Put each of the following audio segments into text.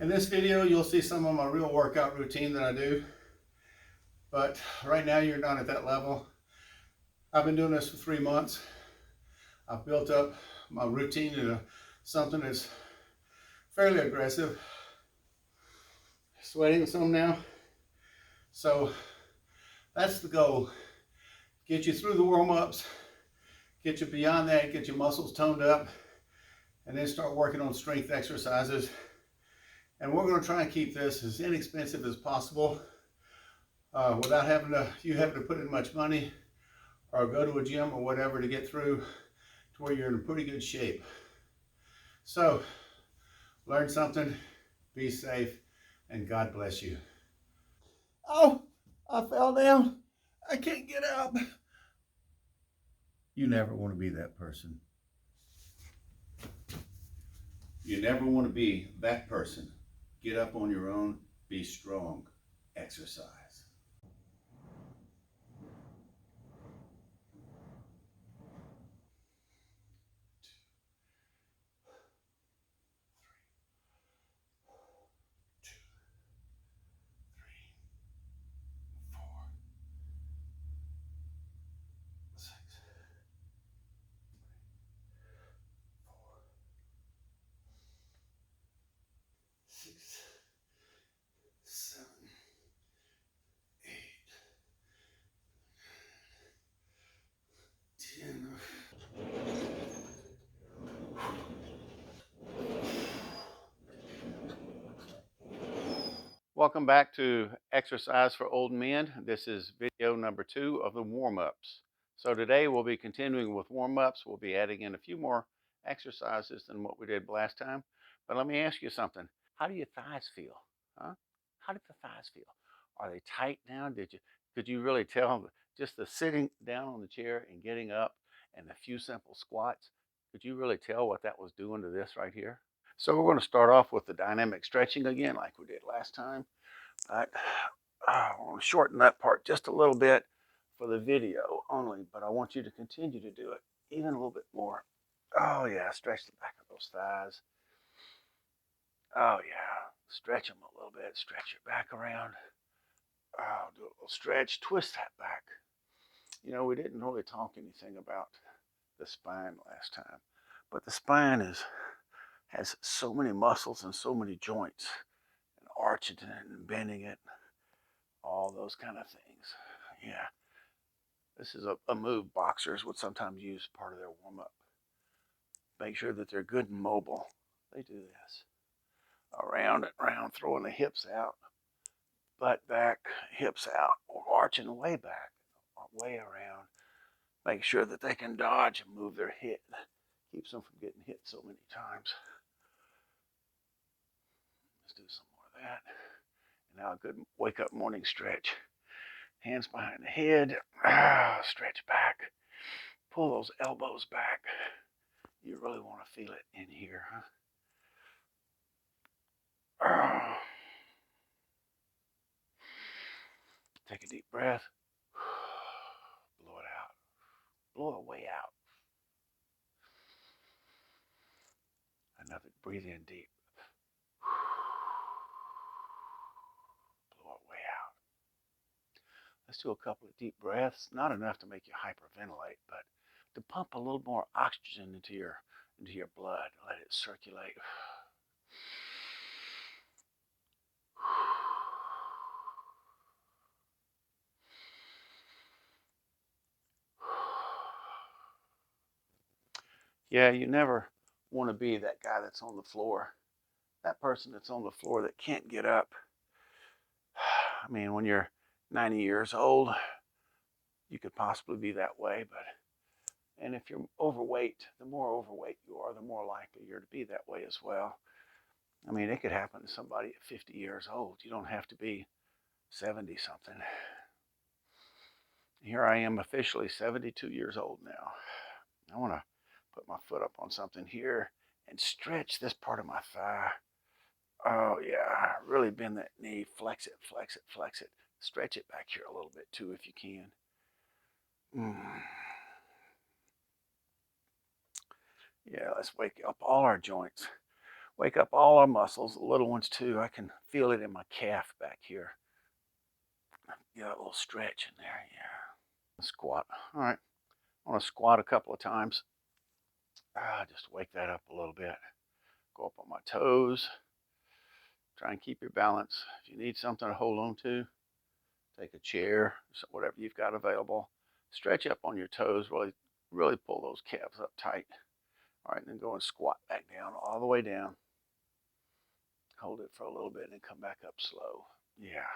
In this video, you'll see some of my real workout routine that I do, but right now you're not at that level. I've been doing this for 3 months. I've built up my routine into something that's fairly aggressive. Sweating some now. So that's the goal. Get you through the warm-ups, get you beyond that, get your muscles toned up, and then start working on strength exercises. And we're going to try and keep this as inexpensive as possible without having to put in much money or go to a gym or whatever to get through to where you're in pretty good shape. So learn something, be safe, and God bless you. Oh, I fell down. I can't get up. You never want to be that person. You never want to be that person. Get up on your own, be strong, exercise. Six, seven, eight, 10. Welcome back to Exercise for Old Men. This is video number 2 of the warm-ups. So today we'll be continuing with warm-ups. We'll be adding in a few more exercises than what we did last time. But let me ask you something. How do your thighs feel? Huh? How did the thighs feel? Are they tight now? Could you really tell just the sitting down on the chair and getting up and a few simple squats? Could you really tell what that was doing to this right here? So we're going to start off with the dynamic stretching again like we did last time. But I want to shorten that part just a little bit for the video only, but I want you to continue to do it even a little bit more. Oh yeah, stretch the back of those thighs. Oh yeah, stretch them a little bit. Stretch your back around. Oh, do a little stretch. Twist that back. You know, we didn't really talk anything about the spine last time, but the spine has so many muscles and so many joints, and arching it and bending it, all those kind of things. Yeah, this is a move boxers would sometimes use part of their warm up. Make sure that they're good and mobile. They do this around and around, throwing the hips out, butt back, hips out, or arching way back, or way around. Make sure that they can dodge and move their hip. Keeps them from getting hit so many times. Let's do some more of that. And now a good wake up morning stretch. Hands behind the head. Stretch back. Pull those elbows back. You really want to feel it in here, huh? Take a deep breath. Blow it out. Blow it way out. Another. Breathe in deep. Blow it way out. Let's do a couple of deep breaths. Not enough to make you hyperventilate, but to pump a little more oxygen into your blood. Let it circulate. Yeah, you never want to be that guy that's on the floor, that person that's on the floor that can't get up. I mean, when you're 90 years old, you could possibly be that way, and if you're overweight, the more overweight you are, the more likely you're to be that way as well. I mean, it could happen to somebody at 50 years old. You don't have to be 70 something. Here I am officially 72 years old now. I want to put my foot up on something here and stretch this part of my thigh. Oh yeah, really bend that knee, flex it, flex it, flex it. Stretch it back here a little bit too if you can. Yeah, let's wake up all our joints. Wake up all our muscles, the little ones too. I can feel it in my calf back here. Get a little stretch in there, yeah. Squat. All right. I want to squat a couple of times. Just wake that up a little bit. Go up on my toes. Try and keep your balance. If you need something to hold on to, take a chair, whatever you've got available. Stretch up on your toes. Really pull those calves up tight. All right, and then go and squat back down, all the way down. Hold it for a little bit and then come back up slow. Yeah.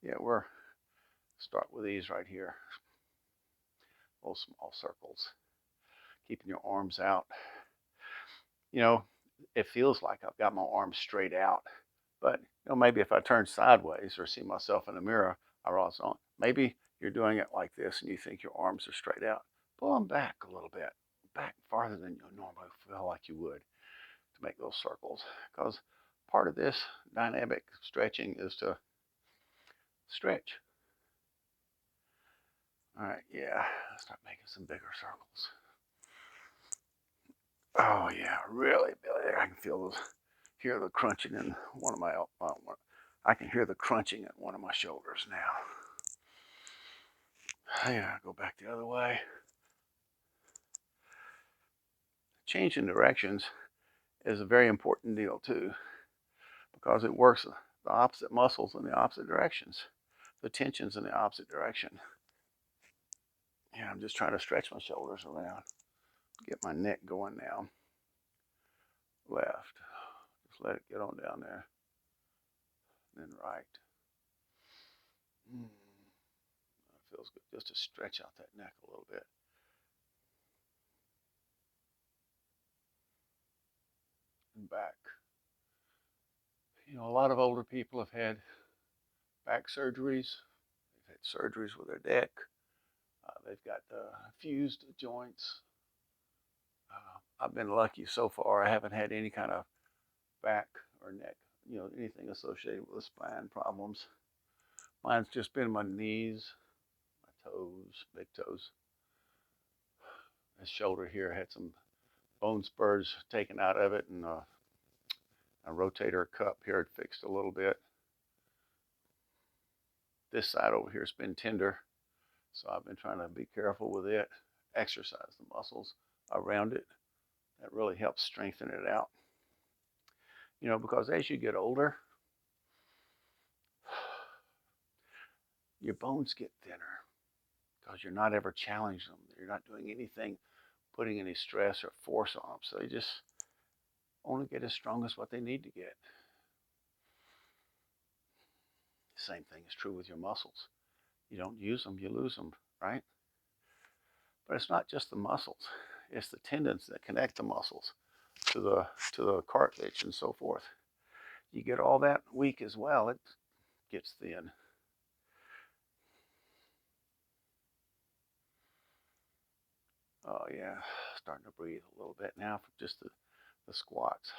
Yeah, we're start with these right here. Little small circles. Keeping your arms out. You know, it feels like I've got my arms straight out. But maybe if I turn sideways or see myself in the mirror, I realize, maybe you're doing it like this and you think your arms are straight out. Pull them back a little bit, back farther than you normally feel like you would to make those circles. Because part of this dynamic stretching is to stretch. All right, yeah, start making some bigger circles. Oh yeah, really, Billy. I can hear the crunching in one of my. I can hear the crunching in one of my shoulders now. Yeah, go back the other way. Changing directions is a very important deal too, because it works the opposite muscles in the opposite directions. The tension's in the opposite direction. Yeah, I'm just trying to stretch my shoulders around, get my neck going now. Left. Just let it get on down there. Then right. That feels good. Just to stretch out that neck a little bit. And back. A lot of older people have had back surgeries. They've had surgeries with their neck. They've got fused joints. I've been lucky so far. I haven't had any kind of back or neck, anything associated with spine problems. Mine's just been my knees, my toes, big toes. This shoulder here had some bone spurs taken out of it, and a rotator cuff here had fixed a little bit. This side over here has been tender, so I've been trying to be careful with it, exercise the muscles around it. That really helps strengthen it out. Because as you get older, your bones get thinner because you're not ever challenging them. You're not doing anything, putting any stress or force on them. So they just only get as strong as what they need to get. The same thing is true with your muscles. You don't use them, you lose them, right? But it's not just the muscles. It's the tendons that connect the muscles to the cartilage and so forth. You get all that weak as well, it gets thin. Oh yeah, starting to breathe a little bit now from just the squats.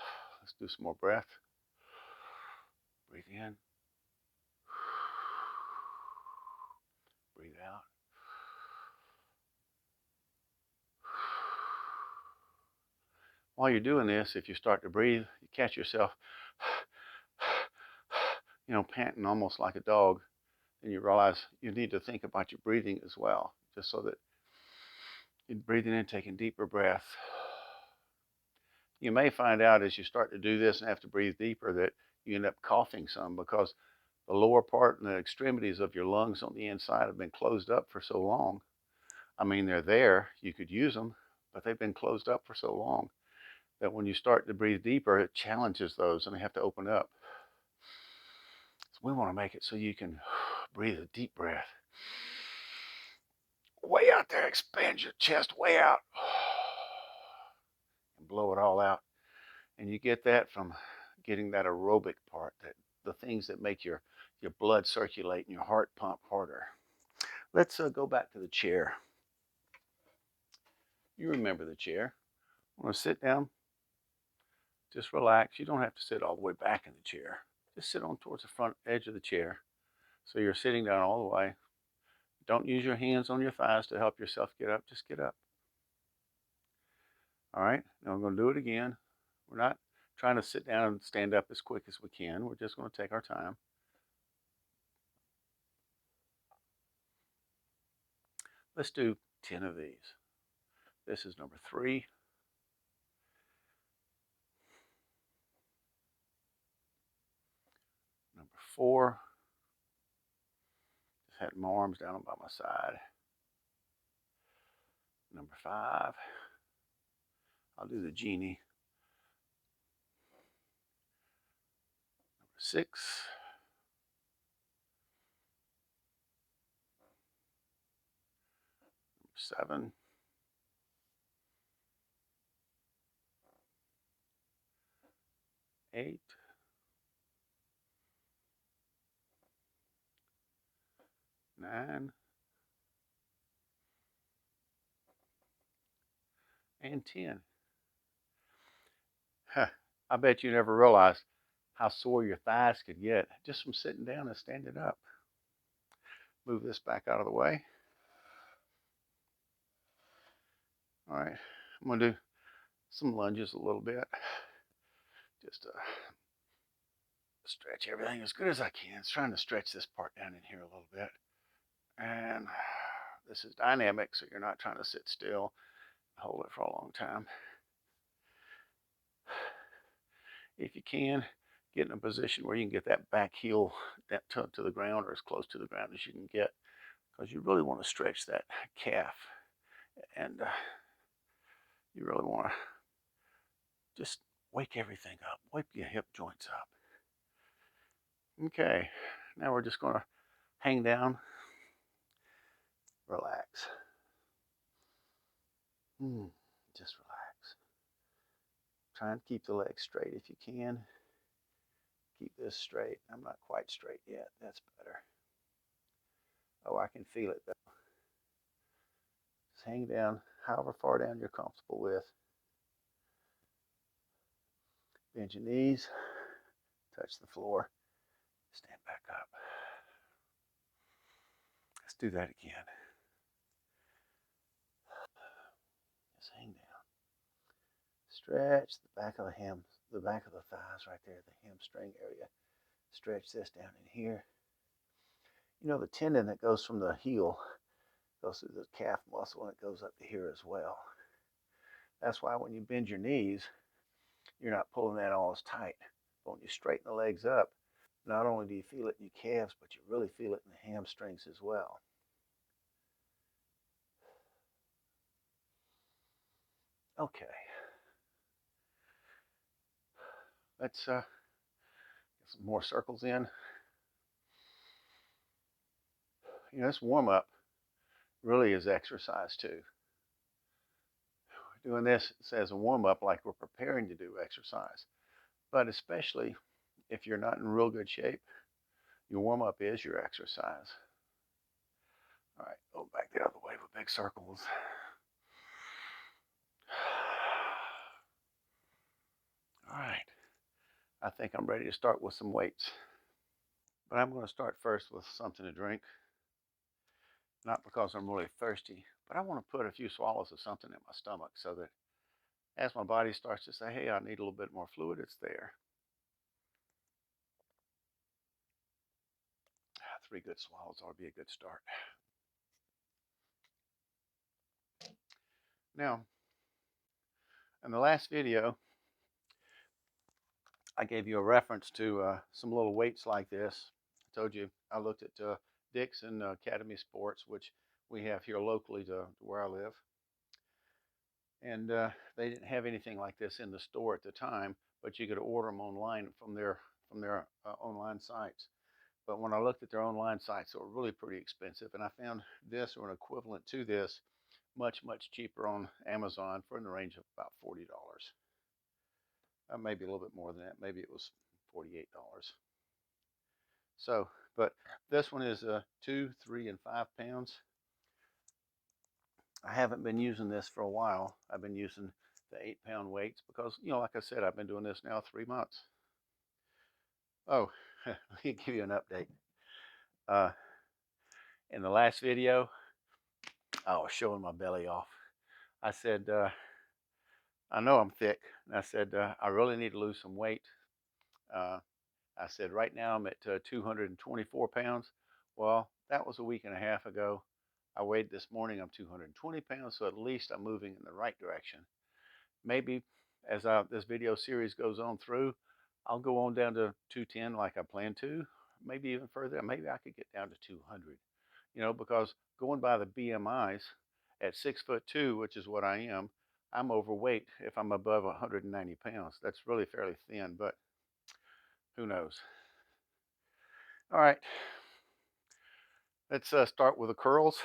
Let's do some more breath. Breathe in. Breathe out. While you're doing this, if you start to breathe, you catch yourself, panting almost like a dog, and you realize you need to think about your breathing as well, just so that you're breathing in, taking deeper breath. You may find out as you start to do this and have to breathe deeper that you end up coughing some because the lower part and the extremities of your lungs on the inside have been closed up for so long. I mean, they're there, you could use them, but they've been closed up for so long that when you start to breathe deeper, it challenges those and they have to open up. So we want to make it so you can breathe a deep breath. Way out there, expand your chest way out. And blow it all out. And you get that from getting that aerobic part, that the things that make your blood circulate and your heart pump harder. Let's go back to the chair. You remember the chair. I want to sit down. Just relax. You don't have to sit all the way back in the chair. Just sit on towards the front edge of the chair. So you're sitting down all the way. Don't use your hands on your thighs to help yourself get up. Just get up. All right. Now I'm going to do it again. We're not trying to sit down and stand up as quick as we can. We're just going to take our time. Let's do 10 of these. This is number 3. Number 4. Just had my arms down by my side. Number 5. I'll do the genie. Number 6. Number 7. 8. 9. And 10. Huh. I bet you never realized how sore your thighs could get just from sitting down and standing up. Move this back out of the way. All right, I'm going to do some lunges a little bit. Just to stretch everything as good as I can. It's trying to stretch this part down in here a little bit. And this is dynamic, so you're not trying to sit still and hold it for a long time. If you can, get in a position where you can get that back heel to the ground or as close to the ground as you can get, because you really want to stretch that calf, and you really want to just wake everything up, wake your hip joints up. Okay, now we're just going to hang down, relax. Just relax. Try and keep the legs straight if you can. Keep this straight. I'm not quite straight yet. That's better. Oh, I can feel it though. Just hang down however far down you're comfortable with. Bend your knees. Touch the floor. Stand back up. Let's do that again. Just hang down. Stretch the back of the back of the thighs right there, the hamstring area. Stretch this down in here. You know, the tendon that goes from the heel goes through the calf muscle and it goes up to here as well. That's why when you bend your knees, you're not pulling that all as tight. But when you straighten the legs up, not only do you feel it in your calves, but you really feel it in the hamstrings as well. Okay. Let's get some more circles in. You know, this warm up really is exercise too. We're doing this as a warm up like we're preparing to do exercise. But especially if you're not in real good shape, your warm up is your exercise. All right, go back the other way with big circles. All right, I think I'm ready to start with some weights. But I'm going to start first with something to drink. Not because I'm really thirsty, but I want to put a few swallows of something in my stomach so that as my body starts to say, hey, I need a little bit more fluid, it's there. 3 good swallows ought to be a good start. Now, in the last video, I gave you a reference to some little weights like this. I told you I looked at Dick's and Academy Sports, which we have here locally to where I live. And they didn't have anything like this in the store at the time, but you could order them online from their online sites. But when I looked at their online sites, they were really pretty expensive, and I found this or an equivalent to this much cheaper on Amazon for in the range of about $40. Maybe a little bit more than that. Maybe it was $48. So, but this one is 2, 3, and 5 pounds. I haven't been using this for a while. I've been using the 8-pound weights because, you know, like I said, I've been doing this now 3 months. Oh, let me give you an update. In the last video, I was showing my belly off. I said, I know I'm thick. And I said, I really need to lose some weight. Uh, I said, right now I'm at 224 pounds. Well, that was a week and a half ago. I weighed this morning, I'm 220 pounds, so at least I'm moving in the right direction. Maybe as this video series goes on through, I'll go on down to 210 like I plan to, maybe even further. Maybe I could get down to 200, because going by the BMIs at 6'2", which is what I am, I'm overweight if I'm above 190 pounds. That's really fairly thin, but who knows? All right, let's start with the curls.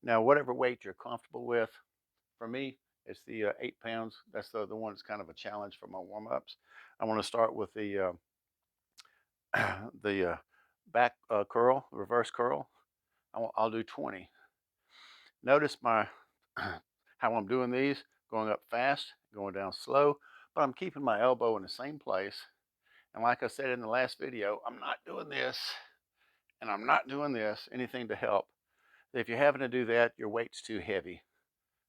Now, whatever weight you're comfortable with. For me, it's the 8 pounds. That's the one that's kind of a challenge for my warm-ups. I want to start with the the back curl, reverse curl. I'll do 20. Notice my how I'm doing these, going up fast, going down slow, but I'm keeping my elbow in the same place. And like I said in the last video, I'm not doing this and I'm not doing this, anything to help. If you're having to do that, your weight's too heavy.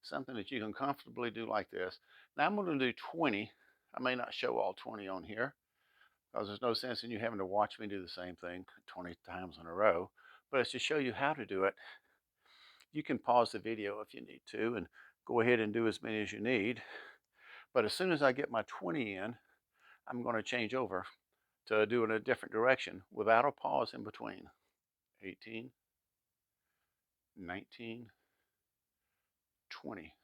Something that you can comfortably do like this. Now I'm going to do 20. I may not show all 20 on here because there's no sense in you having to watch me do the same thing 20 times in a row. But it's to show you how to do it. You can pause the video if you need to and go ahead and do as many as you need. But as soon as I get my 20 in, I'm going to change over to do it in a different direction without a pause in between. 18, 19, 20.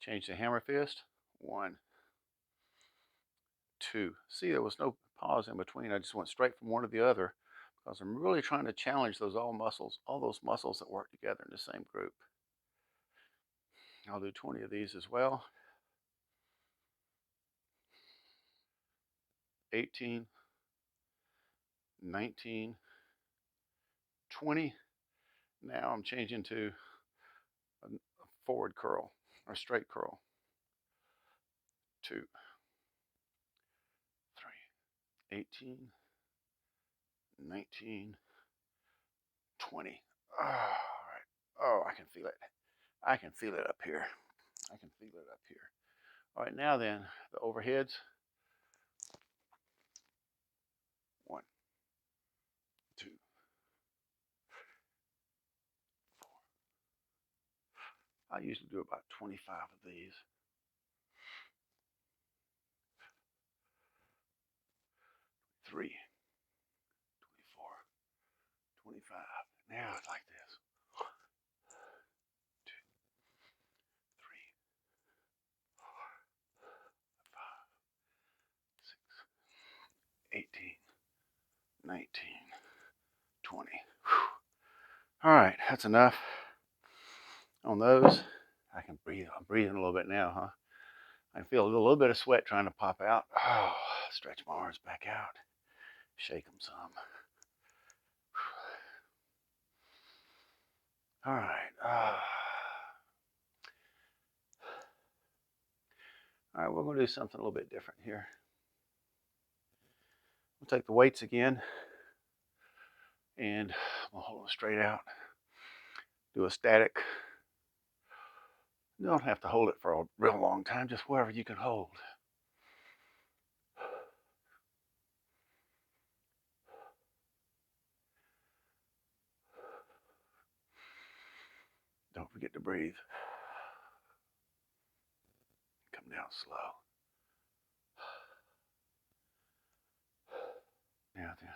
Change the hammer fist. 1, 2. See, there was no pause in between. I just went straight from one to the other because I'm really trying to challenge all those muscles that work together in the same group. I'll do 20 of these as well. 18, 19, 20. Now I'm changing to a forward curl or straight curl. 2, 3, 18, 19, 20. Oh, all right. Oh, I can feel it. I can feel it up here. I can feel it up here. All right, now then, the overheads. 1, 2, 4. I usually do about 25 of these. 3, 24, 25. Now it's like this. 2, 3, 4, 5, 6, 18, 19, 20. Whew. All right, that's enough on those. I can breathe. I'm breathing a little bit now, huh? I feel a little bit of sweat trying to pop out. Oh, stretch my arms back out. Shake them some. All right. All right, we're going to do something a little bit different here. We'll take the weights again and we'll hold them straight out. Do a static. You don't have to hold it for a real long time, just wherever you can hold. Don't forget to breathe. Come down slow. Now then,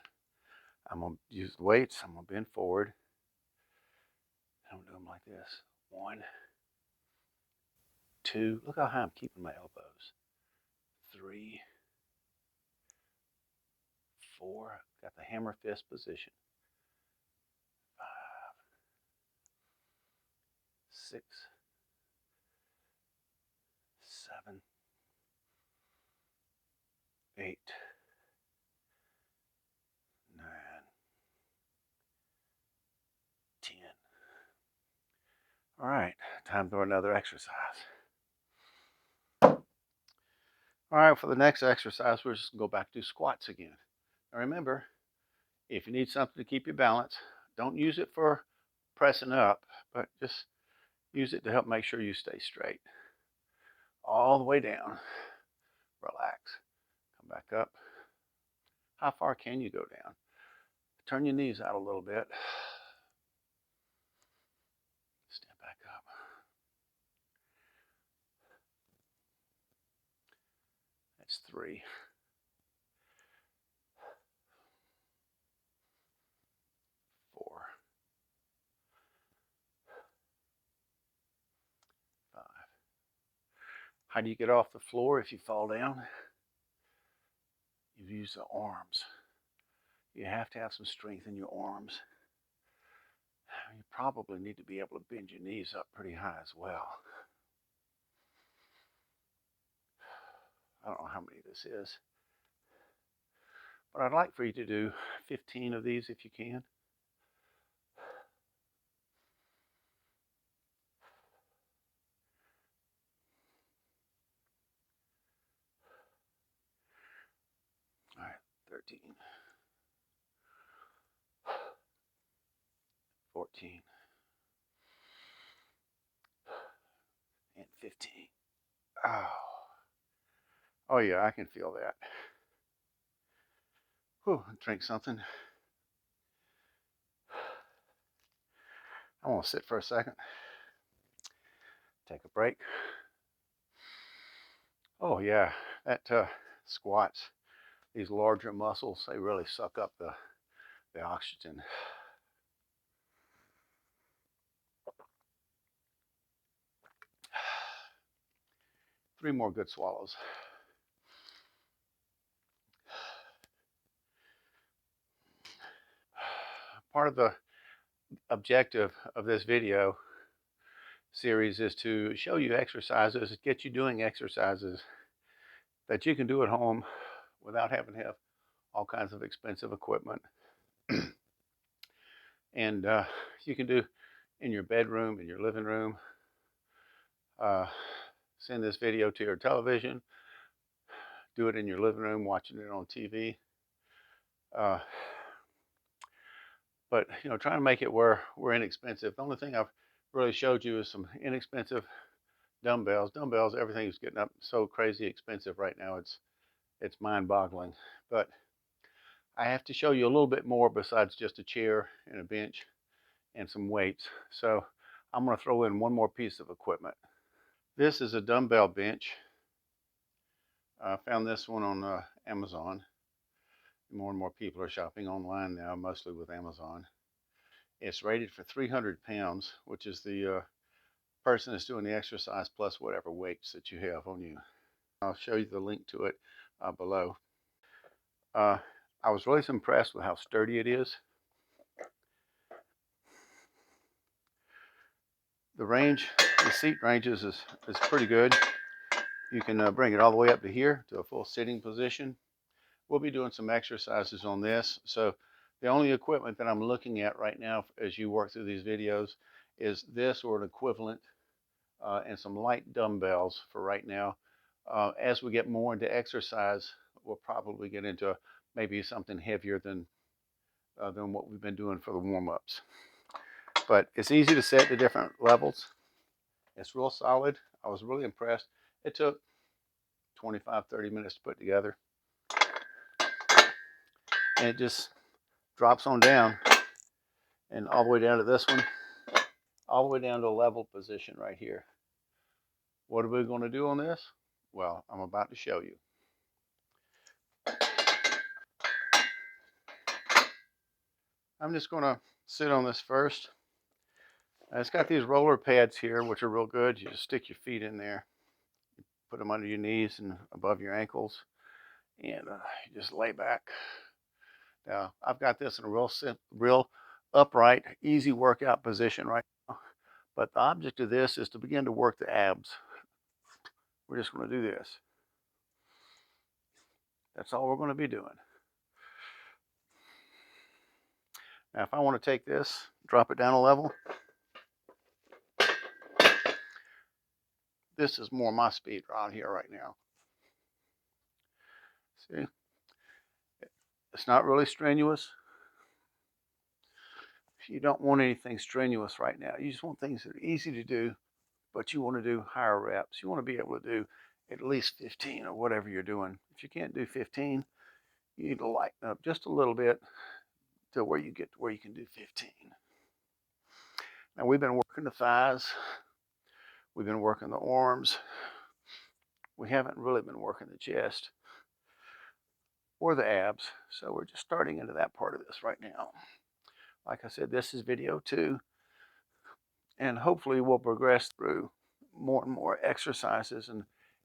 I'm going to use the weights. I'm going to bend forward. I'm going to do them like this. 1, 2. Look how high I'm keeping my elbows. 3, 4. Got the hammer fist position. 5, 6, 7, 8, 9, 10. All right, time for another exercise. All right, for the next exercise, we're just going to go back to squats again. Now remember, if you need something to keep your balance, don't use it for pressing up, but just use it to help make sure you stay straight. all the way down. Relax. Come back up. How far can you go down? Turn your knees out a little bit. Stand back up. That's 3. 4. 5. How do you get off the floor if you fall down? You use the arms. You have to have some strength in your arms. You probably need to be able to bend your knees up pretty high as well. I don't know how many this is, but I'd like for you to do 15 of these if you can. All right, 13, 14, and 15. Oh yeah, I can feel that. Whew, drink something. I want to sit for a second. Take a break. Oh yeah, that squats, these larger muscles, they really suck up the oxygen. Three more good swallows. Part of the objective of this video series is to show you exercises, get you doing exercises that you can do at home without having to have all kinds of expensive equipment. And you can do in your bedroom, in your living room. Send this video to your television. Do it in your living room, watching it on TV. But you know, trying to make it where we're inexpensive. The only thing I've really showed you is some inexpensive dumbbells. Dumbbells, everything's getting up so crazy expensive right now. It's mind-boggling. But I have to show you a little bit more besides just a chair and a bench and some weights. So I'm going to throw in one more piece of equipment. This is a dumbbell bench. I found this one on Amazon. More and more people are shopping online now, mostly with Amazon. It's rated for 300 pounds, which is the person that's doing the exercise plus whatever weights that you have on you. I'll show you the link to it below. I was really impressed with how sturdy it is. The range, the seat ranges is pretty good. You can bring it all the way up to here to a full sitting position. We'll be doing some exercises on this. So the only equipment that I'm looking at right now as you work through these videos is this or an equivalent and some light dumbbells for right now. As we get more into exercise, we'll probably get into maybe something heavier than what we've been doing for the warm-ups. But it's easy to set to different levels. It's real solid. I was really impressed. It took 25-30 minutes to put together. And it just drops on down and all the way down to this one, all the way down to a level position right here. What are we going to do on this? Well, I'm about to show you. I'm just going to sit on this first. It's got these roller pads here, which are real good. You just stick your feet in there, put them under your knees and above your ankles, and you just lay back. Now, I've got this in a real upright, easy workout position right now. But the object of this is to begin to work the abs. We're just going to do this. That's all we're going to be doing. Now, if I want to take this, drop it down a level, this is more my speed around here right now. See? It's not really strenuous. You don't want anything strenuous right now. You just want things that are easy to do but you want to do higher reps. You want to be able to do at least 15 or whatever you're doing. If you can't do 15, you need to lighten up just a little bit to where you get to where you can do 15. Now we've been working the thighs, we've been working the arms, we haven't really been working the chest or the abs, so we're just starting into that part of this right now. Like I said, this is video 2, and hopefully we'll progress through more and more exercises and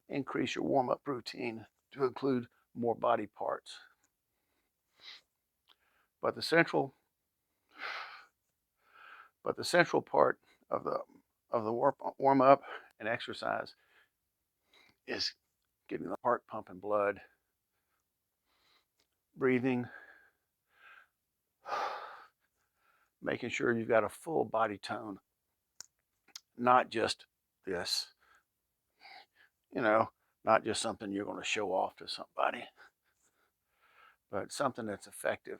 increase your warm-up routine to include more body parts. But the central part of the warm-up and exercise is getting the heart pumping blood, breathing, making sure you've got a full body tone, not just this, not just something you're going to show off to somebody, but something that's effective.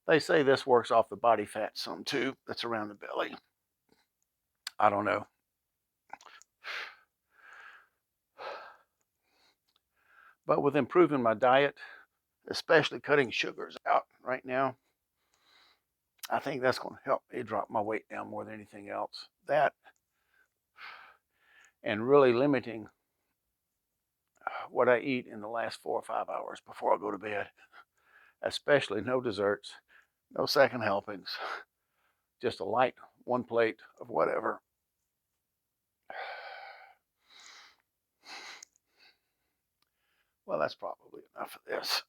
They say this works off the body fat some too, that's around the belly. I don't know. But with improving my diet, especially cutting sugars out right now, I think that's going to help me drop my weight down more than anything else. That and really limiting what I eat in the last 4 or 5 hours before I go to bed. Especially no desserts, no second helpings, just a light 1 plate of whatever. Well, that's probably enough of this.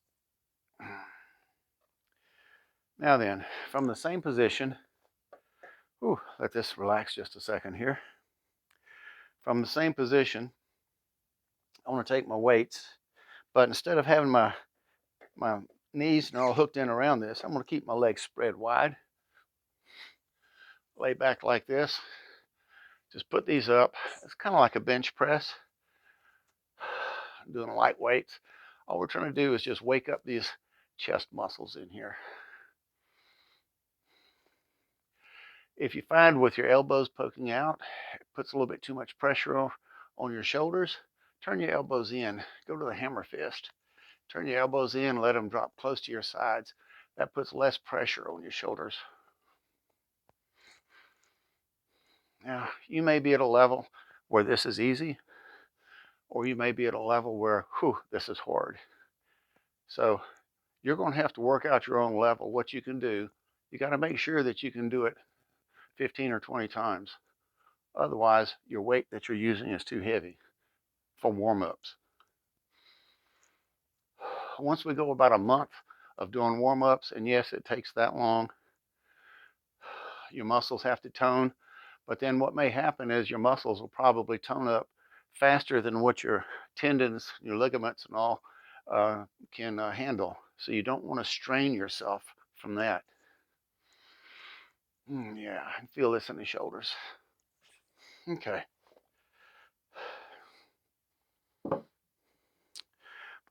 Now then, from the same position, let this relax just a second here. From the same position, I want to take my weights, but instead of having my knees all hooked in around this, I'm going to keep my legs spread wide. Lay back like this. Just put these up. It's kind of like a bench press. I'm doing light weights. All we're trying to do is just wake up these chest muscles in here. If you find with your elbows poking out, it puts a little bit too much pressure on your shoulders, turn your elbows in. Go to the hammer fist. Turn your elbows in, let them drop close to your sides. That puts less pressure on your shoulders. Now, you may be at a level where this is easy, or you may be at a level where, this is hard. So you're going to have to work out your own level, what you can do. You got to make sure that you can do it 15 or 20 times. Otherwise, your weight that you're using is too heavy for warm-ups. Once we go about a month of doing warm-ups, and yes, it takes that long, your muscles have to tone. But then what may happen is your muscles will probably tone up faster than what your tendons, your ligaments and all can handle. So you don't want to strain yourself from that. Yeah, I can feel this in the shoulders. Okay.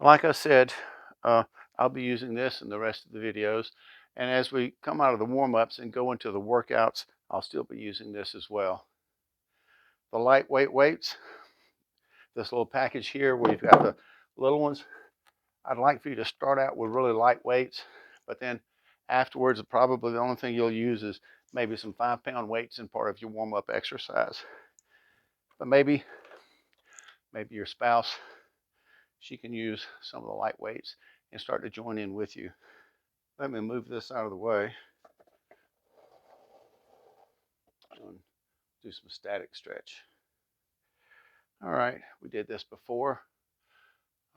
Like I said, I'll be using this in the rest of the videos. And as we come out of the warm-ups and go into the workouts, I'll still be using this as well. The lightweight weights, this little package here where you've got the little ones, I'd like for you to start out with really light weights, but then afterwards, probably the only thing you'll use is maybe some 5-pound weights in part of your warm-up exercise. But maybe your spouse, she can use some of the light weights and start to join in with you. Let me move this out of the way and do some static stretch. All right, we did this before.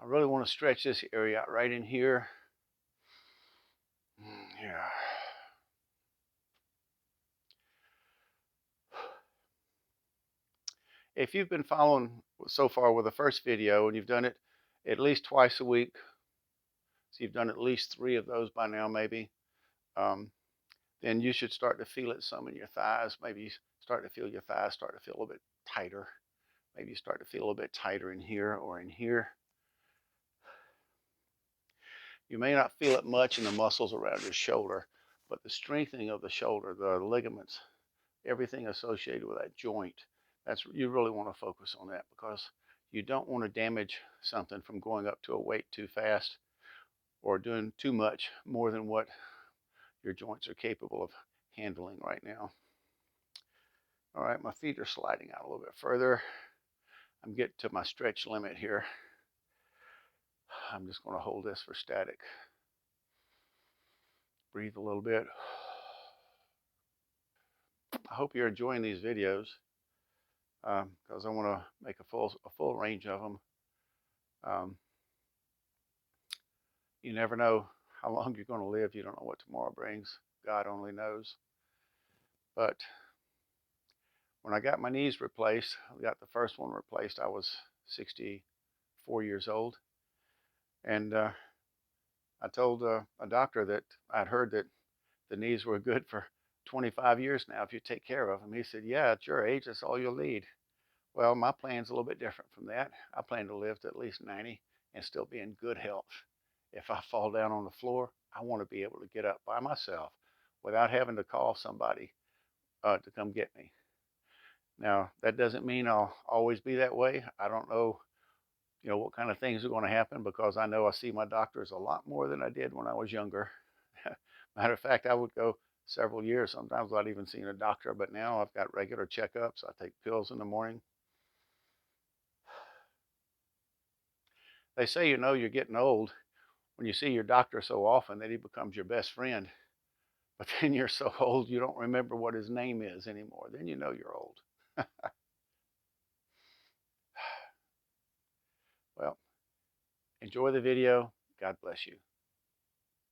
I really want to stretch this area out right in here. Yeah. If you've been following so far with the first video and you've done it at least twice a week, so you've done at least 3 of those by now maybe, then you should start to feel it some in your thighs. Maybe you start to feel your thighs start to feel a little bit tighter. Maybe you start to feel a little bit tighter in here or in here. You may not feel it much in the muscles around your shoulder, but the strengthening of the shoulder, the ligaments, everything associated with that joint, you really want to focus on that, because you don't want to damage something from going up to a weight too fast or doing too much more than what your joints are capable of handling right now. All right, my feet are sliding out a little bit further. I'm getting to my stretch limit here. I'm just going to hold this for static. Breathe a little bit. I hope you're enjoying these videos, because I want to make a full range of them. You never know how long you're going to live. You don't know what tomorrow brings. God only knows. But when I got my knees replaced, I got the first one replaced, I was 64 years old. And I told a doctor that I'd heard that the knees were good for 25 years now if you take care of them. He said, yeah, at your age, that's all you'll need. Well, my plan's a little bit different from that. I plan to live to at least 90 and still be in good health. If I fall down on the floor, I want to be able to get up by myself without having to call somebody to come get me. Now, that doesn't mean I'll always be that way. I don't know, what kind of things are going to happen, because I know I see my doctors a lot more than I did when I was younger. Matter of fact, I would go several years sometimes without even seeing a doctor, but now I've got regular checkups. I take pills in the morning. They say you're getting old when you see your doctor so often that he becomes your best friend. But then you're so old you don't remember what his name is anymore. Then you know you're old. Well, enjoy the video. God bless you.